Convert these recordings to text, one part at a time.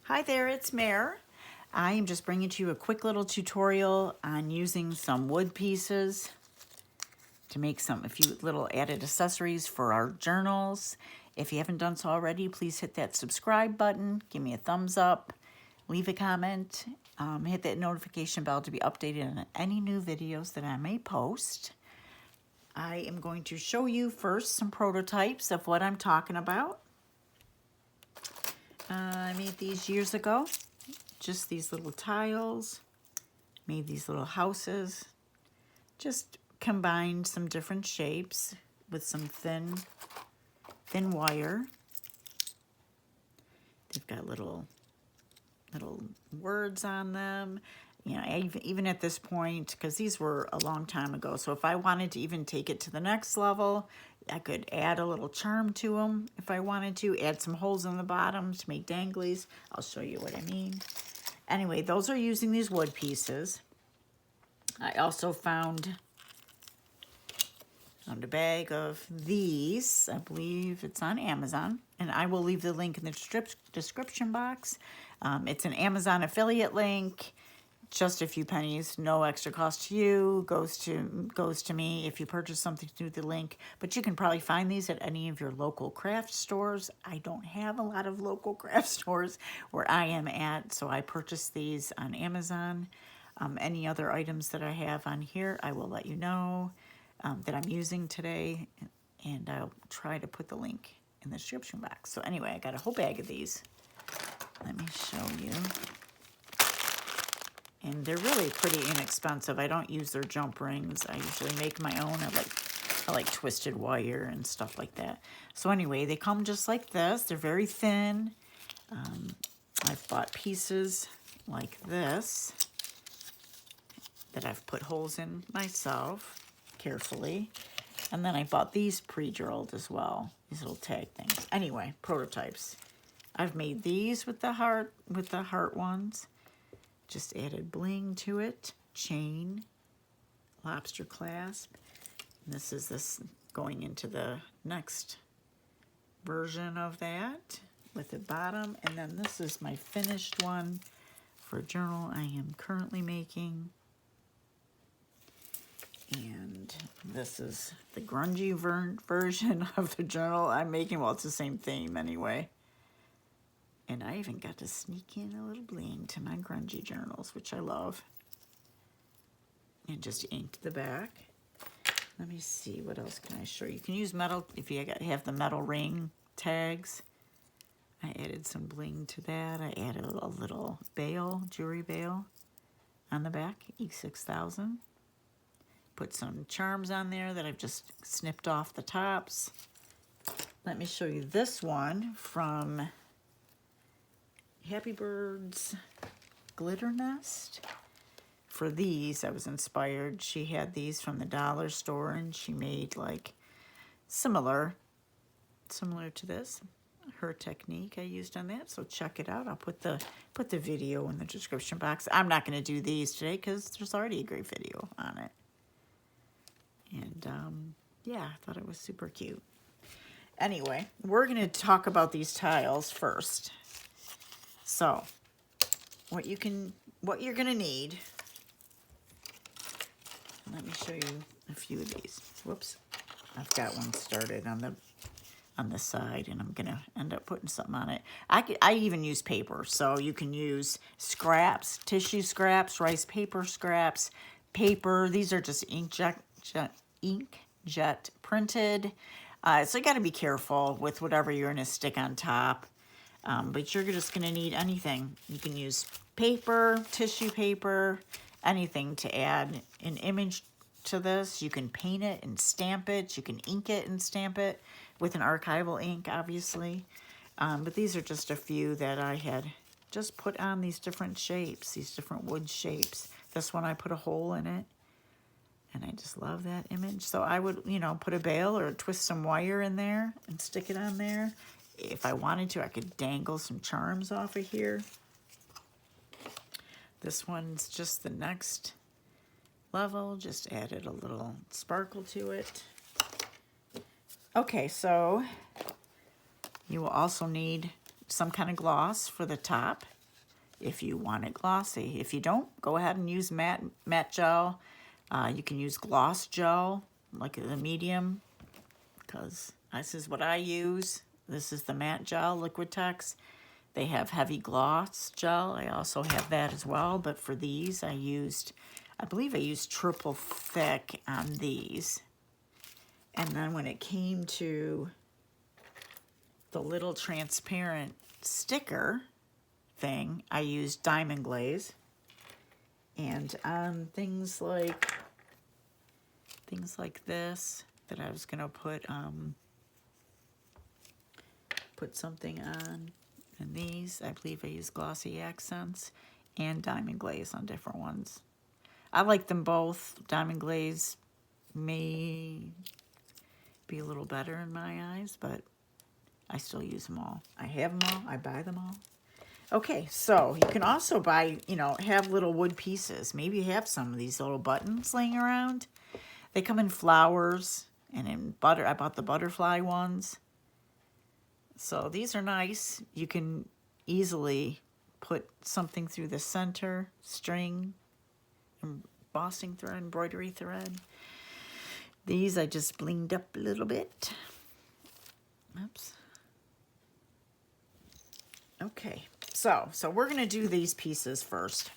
Hi there, it's Mare. I am just bringing to you a quick little tutorial on using some wood pieces to make a few little added accessories for our journals. If you haven't done so already, please hit that subscribe button, give me a thumbs up, leave a comment, hit that notification bell to be updated on any new videos that I may post. I am going to show you first some prototypes of what I'm talking about. I made these years ago, just these little tiles, made these little houses, just combined some different shapes with some thin wire. They've got little words on them. You know, even at this point, because these were a long time ago, so if I wanted to even take it to the next level, I could add a little charm to them if I wanted to, add some holes in the bottom to make danglies. I'll show you what I mean. Anyway, those are using these wood pieces. I also found a bag of these. I believe it's on Amazon, and I will leave the link in the description box. It's an Amazon affiliate link. Just a few pennies, no extra cost to you, goes to me if you purchase something through the link. But you can probably find these at any of your local craft stores. I don't have a lot of local craft stores where I am at, so I purchased these on Amazon. Any other items that I have on here, I will let you know that I'm using today, and I'll try to put the link in the description box. So anyway, I got a whole bag of these. Let me show you. And they're really pretty inexpensive. I don't use their jump rings. I usually make my own. I like twisted wire and stuff like that. So anyway, they come just like this. They're very thin. I've bought pieces like this that I've put holes in myself carefully. And then I bought these pre-drilled as well. These little tag things. Anyway, prototypes. I've made these with the heart ones. Just added bling to it, chain, lobster clasp. And this is going into the next version of that with the bottom. And then this is my finished one for a journal I am currently making. And this is the grungy version of the journal I'm making. Well, it's the same theme anyway. And I even got to sneak in a little bling to my grungy journals, which I love. And just inked the back. Let me see, what else can I show you? You can use metal if you have the metal ring tags. I added some bling to that. I added a little bail, jewelry bail on the back, E6000. Put some charms on there that I've just snipped off the tops. Let me show you this one from Happy Bird's Glitter Nest. For these, I was inspired. She had these from the dollar store, and she made like similar to this. Her technique I used on that, so check it out. I'll put the video in the description box. I'm not going to do these today because there's already a great video on it. And yeah, I thought it was super cute. Anyway, we're going to talk about these tiles first. So, what you're going to need, let me show you a few of these. Whoops, I've got one started on the side, and I'm going to end up putting something on it. I even use paper, so you can use scraps, tissue scraps, rice paper scraps, paper. These are just inkjet printed. So you got to be careful with whatever you're going to stick on top. But you're just going to need anything. You can use paper, tissue paper, anything to add an image to this. You can paint it and stamp it. You can ink it and stamp it with an archival ink, obviously. But these are just a few that I had just put on these different shapes, these different wood shapes. This one I put a hole in it, and I just love that image. So I would, put a bail or twist some wire in there and stick it on there. If I wanted to, I could dangle some charms off of here. This one's just the next level. Just added a little sparkle to it. Okay, so you will also need some kind of gloss for the top if you want it glossy. If you don't, go ahead and use matte gel. You can use gloss gel, like the medium, because this is what I use. This is the matte gel, Liquitex. They have heavy gloss gel. I also have that as well, but for these I believe I used triple thick on these. And then when it came to the little transparent sticker thing, I used diamond glaze. And on things like this that I was gonna put something on, and these I believe I used glossy accents and diamond glaze on different ones. I like them both. Diamond glaze may be a little better in my eyes, but I still use them all. I have them all. I buy them all. Okay, so you can also buy, have little wood pieces. Maybe you have some of these little buttons laying around. They come in flowers and in butter. I bought the butterfly ones. So these are nice. You can easily put something through the center, string, embossing thread, embroidery thread. These I just blinged up a little bit. Oops. Okay, so we're gonna do these pieces first.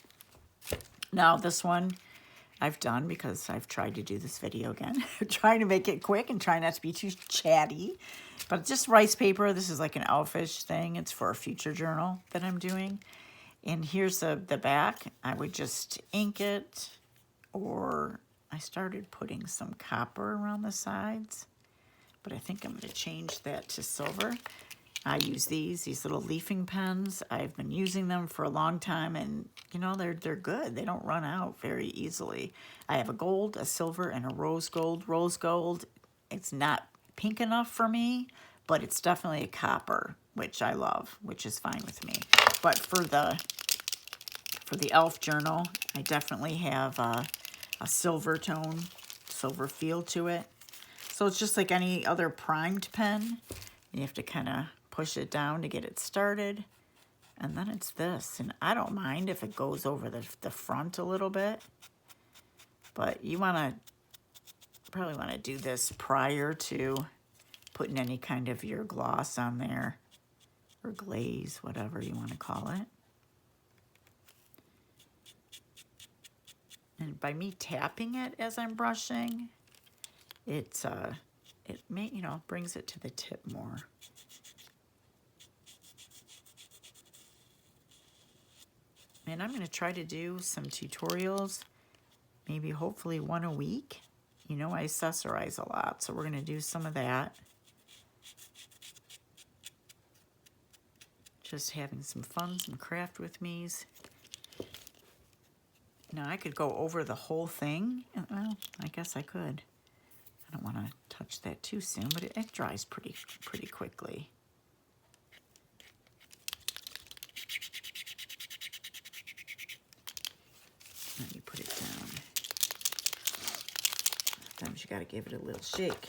Now this one I've done because I've tried to do this video again. Trying to make it quick and try not to be too chatty. But just rice paper. This is like an elfish thing. It's for a future journal that I'm doing. And here's the back. I would just ink it, or I started putting some copper around the sides. But I think I'm going to change that to silver. I use these little leafing pens. I've been using them for a long time, and they're good. They don't run out very easily. I have a gold, a silver, and a rose gold. Rose gold, it's not pink enough for me, but it's definitely a copper, which I love, which is fine with me. But for the elf journal, I definitely have a silver tone, silver feel to it. So it's just like any other primed pen. You have to kind of push it down to get it started. And then it's this. And I don't mind if it goes over the front a little bit. But you probably want to do this prior to putting any kind of your gloss on there. Or glaze, whatever you want to call it. And by me tapping it as I'm brushing, it brings it to the tip more. And I'm going to try to do some tutorials, maybe hopefully one a week. I accessorize a lot, so we're going to do some of that. Just having some fun, some craft with me's. Now I could go over the whole thing. Well, I guess I could. I don't want to touch that too soon, but it dries pretty quickly. Let me put it down. Sometimes you got to give it a little shake.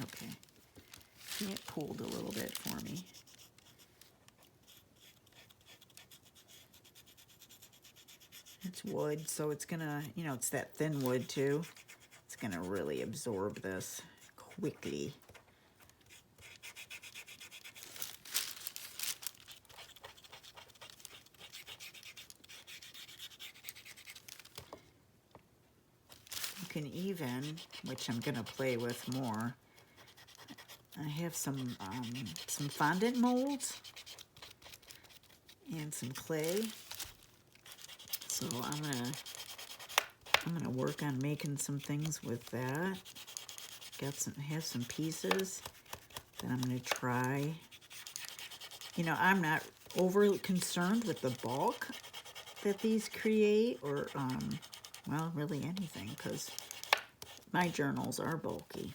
Okay. See, it pulled a little bit for me. It's wood, so it's gonna, it's that thin wood too. It's gonna really absorb this quickly. You can even, which I'm gonna play with more, I have some fondant molds and some clay. So I'm gonna work on making some things with that. Have some pieces that I'm gonna try. I'm not overly concerned with the bulk that these create, or well, really anything, because my journals are bulky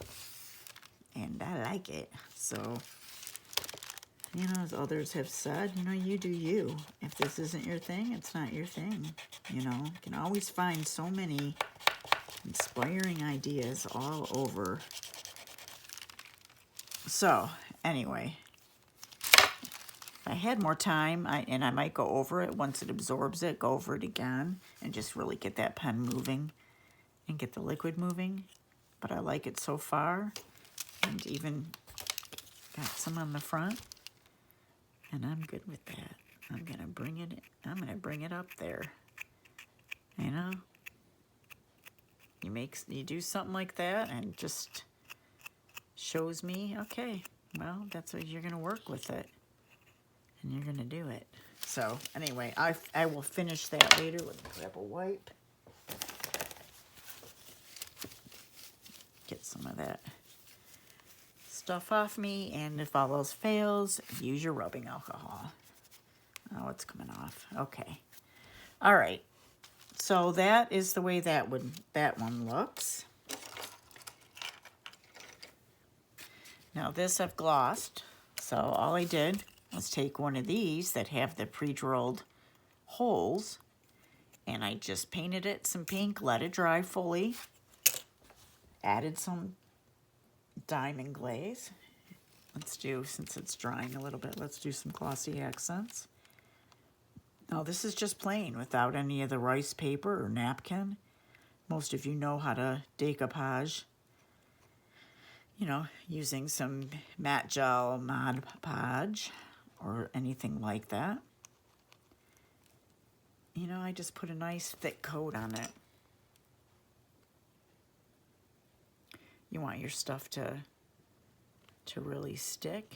and I like it. So, as others have said, you do you. If this isn't your thing, it's not your thing. You can always find so many inspiring ideas all over So anyway, if I had more time, I might go over it once it absorbs it, go over it again and just really get that pen moving and get the liquid moving. But I like it so far, and even got some on the front, and I'm good with that. I'm gonna bring it up there. You know, you do something like that and just shows me, okay, well, that's what you're gonna work with it, and you're gonna do it. So anyway, I will finish that later. Let me grab a wipe. Get some of that stuff off me, and if all else fails, use your rubbing alcohol. Oh, it's coming off. Okay. All right. So that is the way that one looks. Now this I've glossed. So all I did was take one of these that have the pre-drilled holes, and I just painted it some pink, let it dry fully, added some diamond glaze. Let's do, since it's drying a little bit, let's do some glossy accents. Now this is just plain without any of the rice paper or napkin. Most of you know how to decoupage, you know, using some matte gel Mod Podge or anything like that. You know, I just put a nice thick coat on it. You want your stuff to really stick.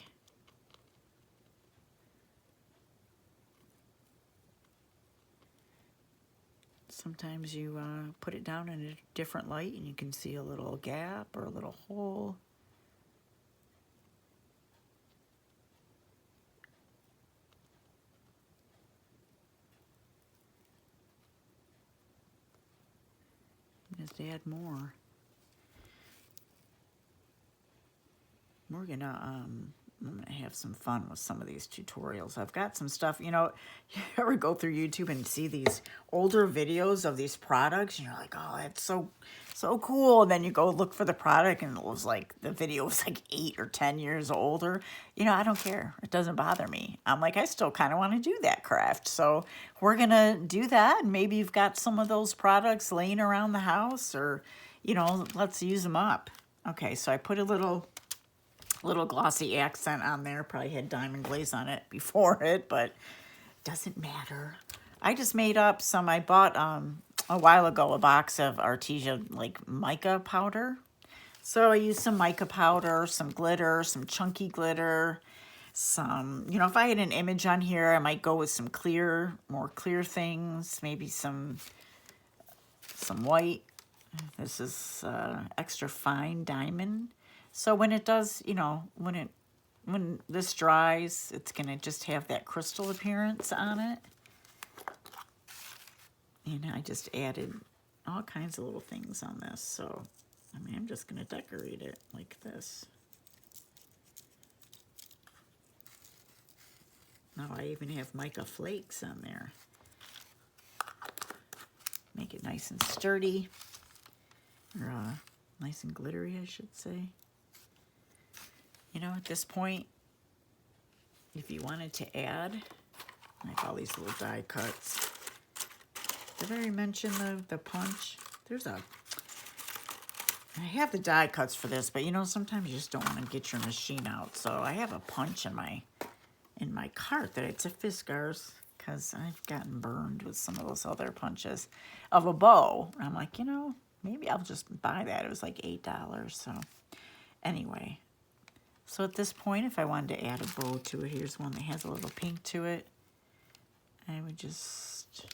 Sometimes you put it down in a different light and you can see a little gap or a little hole. Just add more. We're gonna I'm gonna have some fun with some of these tutorials. I've got some stuff, you know, you ever go through YouTube and see these older videos of these products and you're like, oh, that's so cool. And then you go look for the product and it was like, the video was like 8 or 10 years older. You know, I don't care. It doesn't bother me. I'm like, I still kind of want to do that craft. So we're gonna do that. And maybe you've got some of those products laying around the house, or, you know, let's use them up. Okay, so I put a little glossy accent on there. Probably had diamond glaze on it before it, but doesn't matter. I just made up some. I bought a while ago a box of Artesia like mica powder. So I used some mica powder, some glitter, some chunky glitter, some, you know, if I had an image on here, I might go with some more clear things, maybe some white. This is extra fine diamond. So when it does, you know, when this dries, it's going to just have that crystal appearance on it. And I just added all kinds of little things on this. So, I mean, I'm just going to decorate it like this. Now I even have mica flakes on there. Make it nice and sturdy. Or nice and glittery, I should say. You know, at this point, if you wanted to add, like all these little die cuts. Did I already mention the punch? I have the die cuts for this, but you know, sometimes you just don't want to get your machine out. So I have a punch in my cart that it's a Fiskars, because I've gotten burned with some of those other punches of a bow. I'm like, you know, maybe I'll just buy that. It was like $8. So anyway. So at this point, if I wanted to add a bow to it, here's one that has a little pink to it. I would just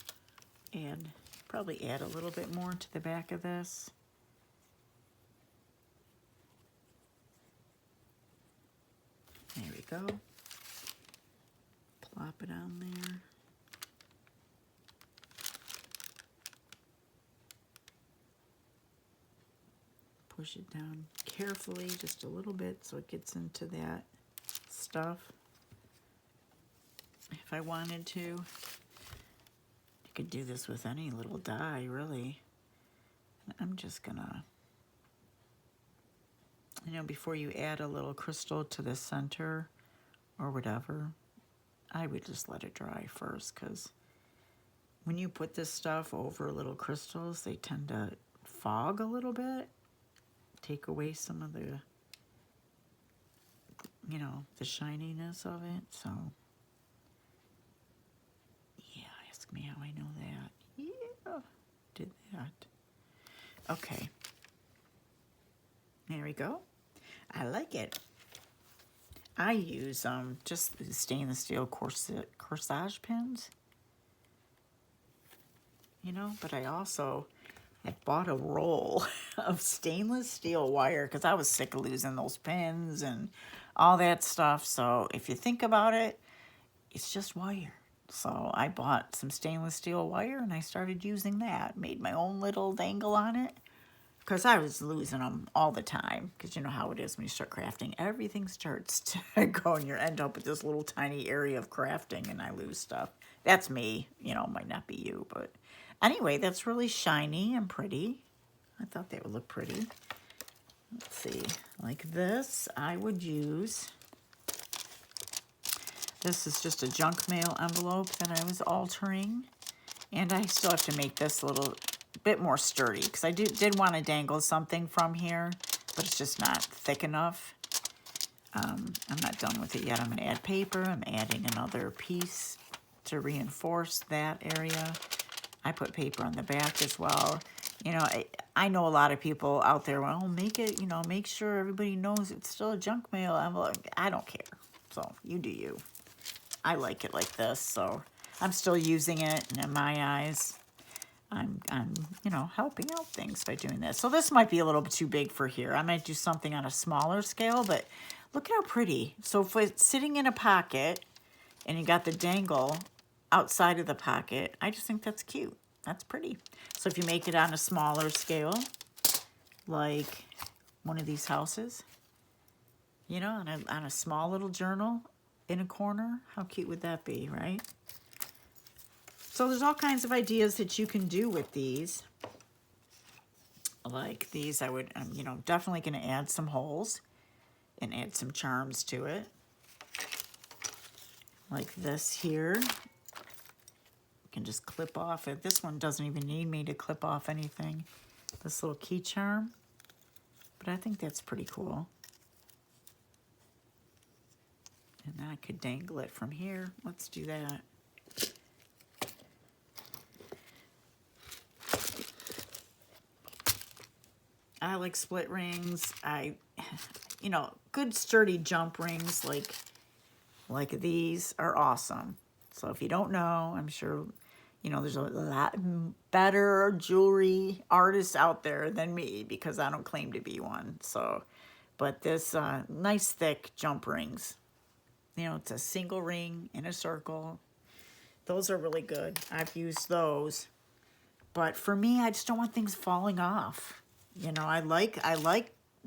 probably add a little bit more to the back of this. There we go. Plop it on there. Push it down carefully, just a little bit, so it gets into that stuff. If I wanted to, you could do this with any little die, really. I'm just gonna you know, before you add a little crystal to the center or whatever, I would just let it dry first, because when you put this stuff over little crystals, they tend to fog a little bit, take away some of the, you know, the shininess of it. So, yeah, ask me how I know that. Yeah, did that. Okay. There we go. I like it. I use just the stainless steel corsage pins, you know, but I also had bought a roll of stainless steel wire because I was sick of losing those pins and all that stuff. So if you think about it, it's just wire. So I bought some stainless steel wire and I started using that. Made my own little dangle on it because I was losing them all the time. Because you know how it is when you start crafting. Everything starts to go and you end up with this little tiny area of crafting and I lose stuff. That's me. You know, might not be you, but anyway, that's really shiny and pretty. I thought that would look pretty. Let's see, like this, I would use, this is just a junk mail envelope that I was altering. And I still have to make this a little bit more sturdy because I did want to dangle something from here, but it's just not thick enough. I'm not done with it yet. I'm going to add paper. I'm adding another piece to reinforce that area. I put paper on the back as well. You know, I know a lot of people out there, well, make it, you know, make sure everybody knows it's still a junk mail envelope. I don't care. So you do you. I like it like this, so I'm still using it, and in my eyes, I'm you know, helping out things by doing this. So this might be a little bit too big for here. I might do something on a smaller scale, but look how pretty. So if it's sitting in a pocket and you got the dangle outside of the pocket, I just think that's cute. That's pretty. So if you make it on a smaller scale, like one of these houses, you know, on a small little journal in a corner, how cute would that be, right? So there's all kinds of ideas that you can do with these. Like these, I'm you know, definitely going to add some holes and add some charms to it. Like this here. You can just clip off it. This one doesn't even need me to clip off anything. This little key charm. But I think that's pretty cool. And then I could dangle it from here. Let's do that. I like split rings. You know, good sturdy jump rings like these are awesome. So if you don't know, I'm sure, you know, there's a lot better jewelry artists out there than me because I don't claim to be one. So, but this nice thick jump rings, you know, it's a single ring in a circle. Those are really good. I've used those. But for me, I just don't want things falling off. You know, I like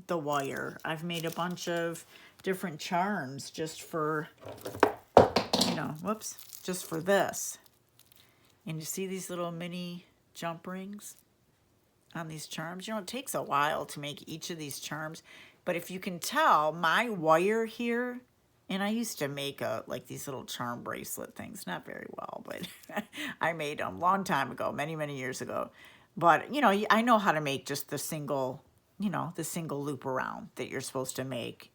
the wire. I've made a bunch of different charms just for, you know, whoops, just for this. And you see these little mini jump rings on these charms? You know, it takes a while to make each of these charms. But if you can tell, my wire here, and I used to make like these little charm bracelet things, not very well, but I made them a long time ago, many, many years ago. But, you know, I know how to make just the single, you know, the single loop around that you're supposed to make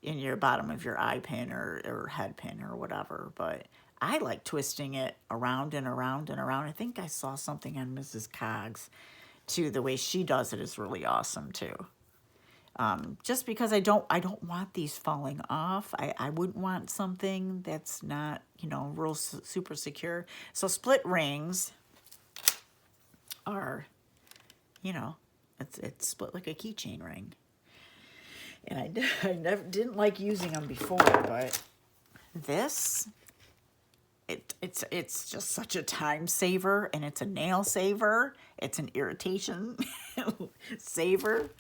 in your bottom of your eye pin or head pin or whatever. But I like twisting it around and around and around. I think I saw something on Mrs. Coggs, too. The way she does it is really awesome, too. Just because I don't want these falling off. I wouldn't want something that's not, you know, real super secure. So split rings are, you know, it's split like a keychain ring. And I never didn't like using them before, but this, it's just such a time saver, and it's a nail saver. It's an irritation saver.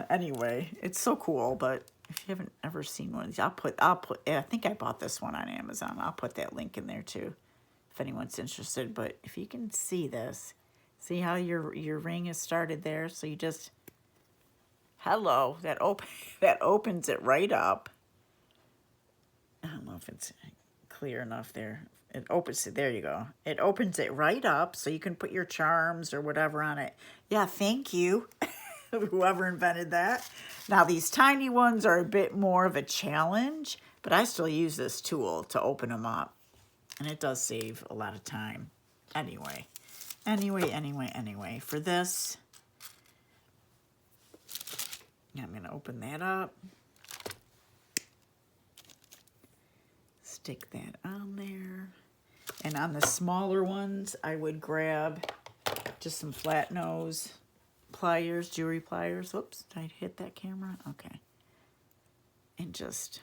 Anyway, it's so cool. But if you haven't ever seen one of these, I'll put. I think I bought this one on Amazon. I'll put that link in there too, if anyone's interested. But if you can see this, see how your ring is started there. So you just Hello, that opens it right up. I don't know if it's clear enough there. It opens it, there you go. It opens it right up so you can put your charms or whatever on it. Yeah, thank you, whoever invented that. Now these tiny ones are a bit more of a challenge, but I still use this tool to open them up. And it does save a lot of time. Anyway, for this, I'm going to open that up. Stick that on there. And on the smaller ones, I would grab just some flat nose pliers, jewelry pliers. Whoops, did I hit that camera? Okay. And just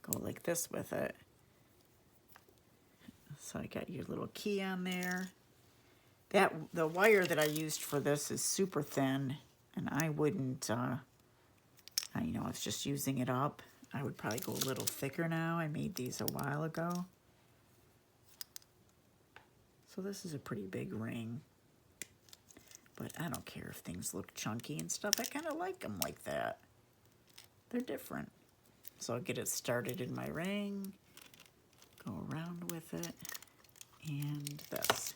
go like this with it. So I got your little key on there. The wire that I used for this is super thin, and I wouldn't, I was just using it up. I would probably go a little thicker now. I made these a while ago. So this is a pretty big ring. But I don't care if things look chunky and stuff. I kind of like them like that. They're different. So I'll get it started in my ring. Go around with it. And this.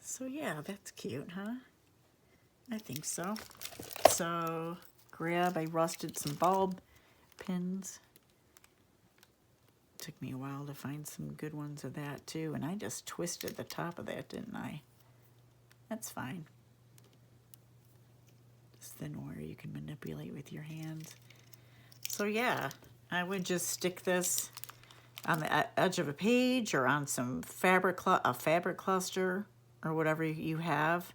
So yeah, that's cute, huh? I think so. So I rusted some bulb pins. Took me a while to find some good ones of that too, and I just twisted the top of that, didn't I? That's fine. Just thin wire you can manipulate with your hands. So yeah, I would just stick this on the edge of a page or on some fabric cluster or whatever you have.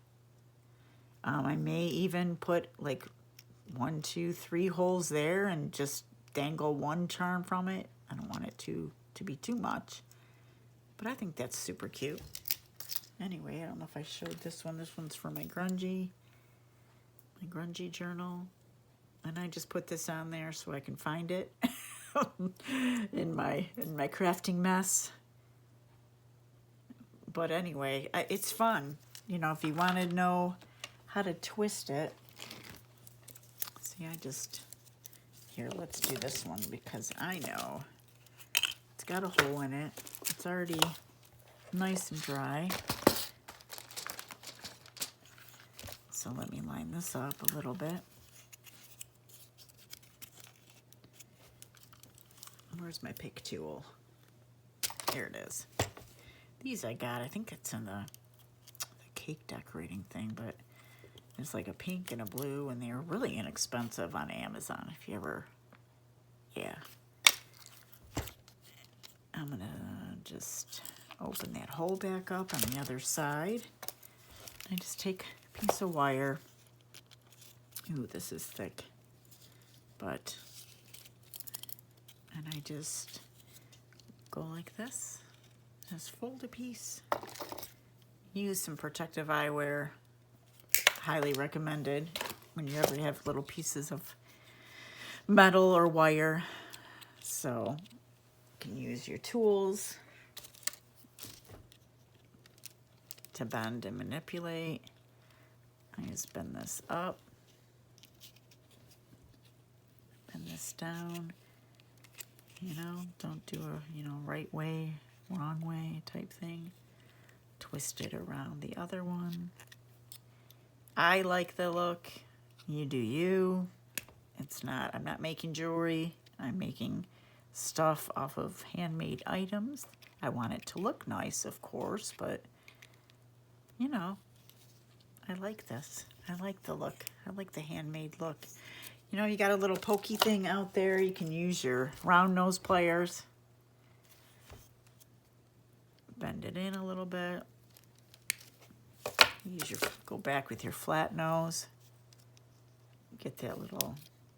I may even put like 1, 2, 3 holes there and just dangle one charm from it. I don't want it to be too much, but I think that's super cute. Anyway, I don't know if I showed this one. This one's for my grungy journal, and I just put this on there so I can find it in my crafting mess. But anyway, it's fun. You know, if you want to know how to twist it. See, here, let's do this one because I know it's got a hole in it. It's already nice and dry. So let me line this up a little bit. Where's my pick tool? Here it is. These I got, I think it's in the cake decorating thing, but it's like a pink and a blue, and they're really inexpensive on Amazon if you ever, yeah. I'm gonna just open that hole back up on the other side. I just take a piece of wire. Ooh, this is thick, but, and I just go like this, just fold a piece. Use some protective eyewear. Highly recommended when you ever have little pieces of metal or wire. So you can use your tools to bend and manipulate. I just bend this up, bend this down. You know, don't do a, right way, wrong way type thing. Twist it around the other one. I like the look. You do you. I'm not making jewelry. I'm making stuff off of handmade items. I want it to look nice, of course, but, I like this. I like the look. I like the handmade look. You got a little pokey thing out there. You can use your round nose pliers. Bend it in a little bit. Go back with your flat nose. Get that little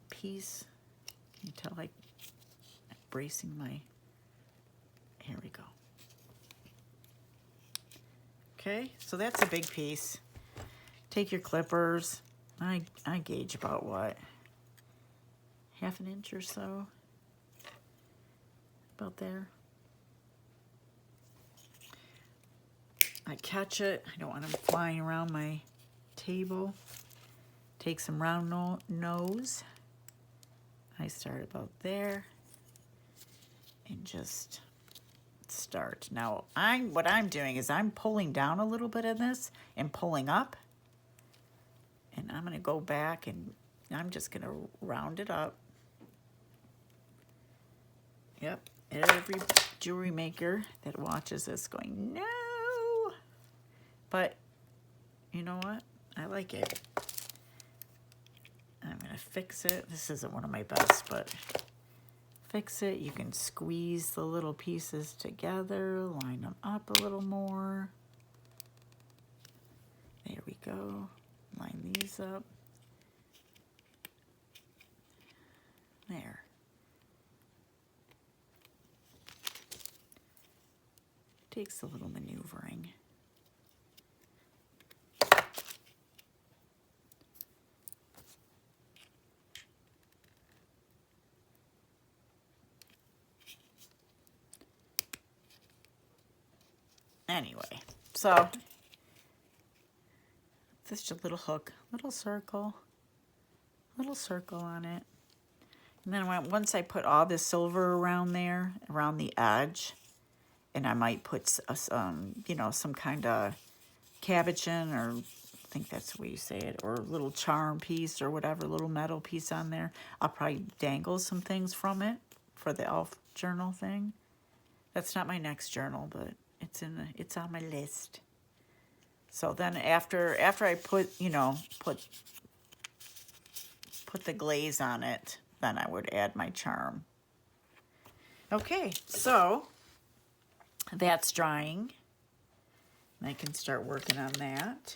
piece. Can you tell I'm bracing my, here we go. Okay, so that's a big piece. Take your clippers. I gauge about what? 1/2 inch or so. About there. I catch it. I don't want them flying around my table. Take some round nose. I start about there and just start. Now, what I'm doing is I'm pulling down a little bit of this and pulling up. And I'm going to go back and I'm just going to round it up. Yep, every jewelry maker that watches this going, no. But you know what? I like it. I'm going to fix it. This isn't one of my best, but fix it. You can squeeze the little pieces together, line them up a little more. There we go. Line these up. There. Takes a little maneuvering. Anyway, so just a little hook, little circle on it. And then once I put all this silver around there, around the edge, and I might put you know, some kind of cabochon, or I think that's the way you say it, or a little charm piece or whatever, little metal piece on there. I'll probably dangle some things from it for the elf journal thing. That's not my next journal, but it's on my list. So then after I put, you know, put the glaze on it, then I would add my charm. Okay, so that's drying. And I can start working on that.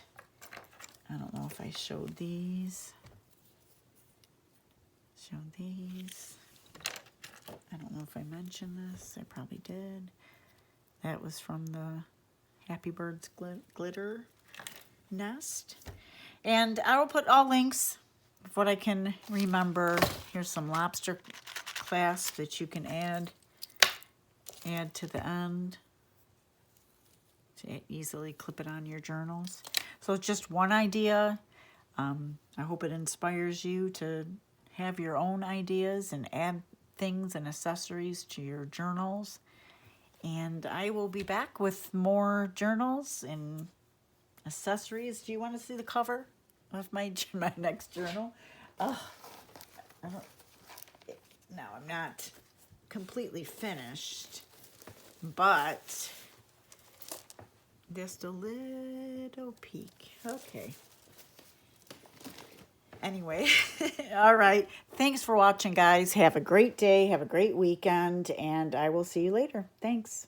I don't know if I showed these. I don't know if I mentioned this. I probably did. That was from the Happy Birds glitter nest. And I will put all links of what I can remember. Here's some lobster clasp that you can add to the end to easily clip it on your journals. So it's just one idea. I hope it inspires you to have your own ideas and add things and accessories to your journals. And I will be back with more journals and accessories. Do you want to see the cover of my next journal? Oh, now I'm not completely finished, but just a little peek. Okay. Anyway, all right. Thanks for watching, guys. Have a great day. Have a great weekend, and I will see you later. Thanks.